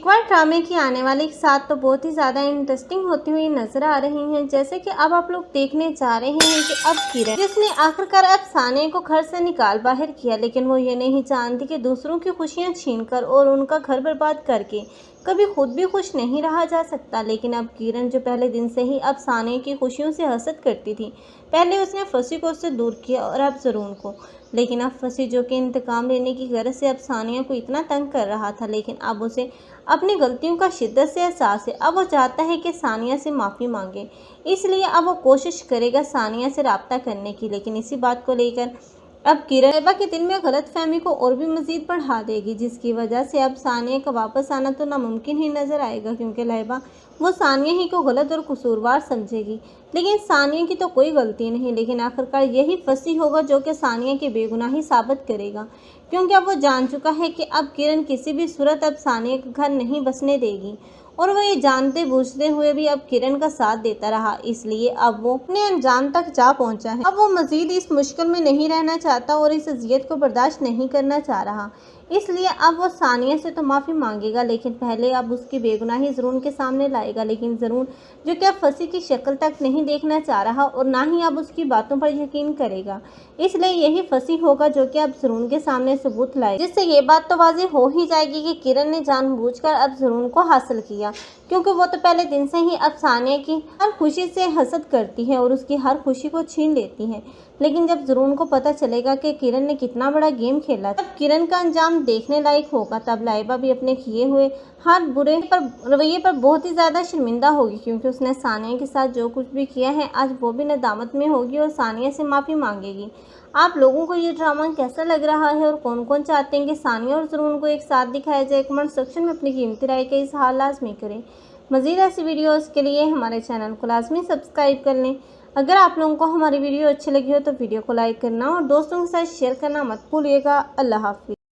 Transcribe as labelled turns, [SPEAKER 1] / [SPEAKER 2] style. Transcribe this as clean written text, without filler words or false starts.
[SPEAKER 1] एक बार ड्रामे की आने वाली 7 तो बहुत ही ज़्यादा इंटरेस्टिंग होती हुई नजर आ रही हैं। जैसे कि अब आप लोग देखने जा रहे हैं कि अब किरण जिसने आखिरकार अब सानिया को घर से निकाल बाहर किया, लेकिन वो ये नहीं जानती कि दूसरों की खुशियां छीनकर और उनका घर बर्बाद करके कभी खुद भी खुश नहीं रहा जा सकता। लेकिन अब किरण जो पहले दिन से ही अब सानिया की खुशियों से हसद करती थी, पहले उसने फंसी को उससे दूर किया और अब जरून को, लेकिन अब फंसी जो कि इंतकाम लेने की गरज से अब सानिया को इतना तंग कर रहा था, लेकिन अब उसे अपनी गलतियों का शिद्दत से एहसास है। अब वो चाहता है कि सानिया से माफ़ी मांगे, इसलिए अब वो कोशिश करेगा सानिया से राब्ता करने की। लेकिन इसी बात को लेकर अब किरण लहबा के दिल में गलतफहमी को और भी मज़ीद बढ़ा देगी, जिसकी वजह से अब सानिया का वापस आना तो नामुमकिन ही नज़र आएगा, क्योंकि लहबा वो सानिया ही को गलत और कसूरवार समझेगी। लेकिन सानिया की तो कोई गलती नहीं, लेकिन आखिरकार यही फंसी होगा जो कि सानिया की बेगुनाही साबित करेगा, क्योंकि अब वो जान चुका है कि अब किरण किसी भी सूरत अब सानिया का घर नहीं बसने देगी, और वो ये जानते बूझते हुए भी अब किरण का साथ देता रहा। इसलिए अब वो अपने अंजाम तक जा पहुंचा है। अब वो मजीद इस मुश्किल में नहीं रहना चाहता और इस अजियत को बर्दाश्त नहीं करना चाह रहा, इसलिए अब वो सानिया से तो माफ़ी मांगेगा, लेकिन पहले अब उसकी बेगुनाही ज़रून के सामने लाएगा। लेकिन ज़रून जो कि अब फंसी की शक्ल तक नहीं देखना चाह रहा और ना ही अब उसकी बातों पर यकीन करेगा, इसलिए यही फंसी होगा जो कि अब ज़रून के सामने सबूत लाए, जिससे ये बात तो वाज़ेह हो ही जाएगी कि किरण ने जानबूझकर अब ज़रून को हासिल किया, क्योंकि वो तो पहले दिन से ही अब सानिया की हर खुशी से हसद करती है और उसकी हर खुशी को छीन लेती है। लेकिन जब ज़रून को पता चलेगा कि किरण ने कितना बड़ा गेम खेला, तब किरण का अंजाम देखने लायक होगा। तब लाइबा भी अपने किए हुए हर बुरे रवैये पर बहुत ही ज़्यादा शर्मिंदा होगी, क्योंकि उसने सानिया के साथ जो कुछ भी किया है आज वो भी नदामत में होगी और सानिया से माफ़ी मांगेगी। आप लोगों को ये ड्रामा कैसा लग रहा है और कौन कौन चाहते हैं कि सानिया और ज़रून को एक साथ दिखाया जाए? कमेंट सेक्शन में अपनी कीमती राय का इज़हार लाजमी करें। मज़ीद ऐसी वीडियोज़ के लिए हमारे चैनल को लाजमी सब्सक्राइब कर लें। अगर आप लोगों को हमारी वीडियो अच्छी लगी हो तो वीडियो को लाइक करना और दोस्तों के साथ शेयर करना मत भूलिएगा। अल्लाह हाफ़िज़।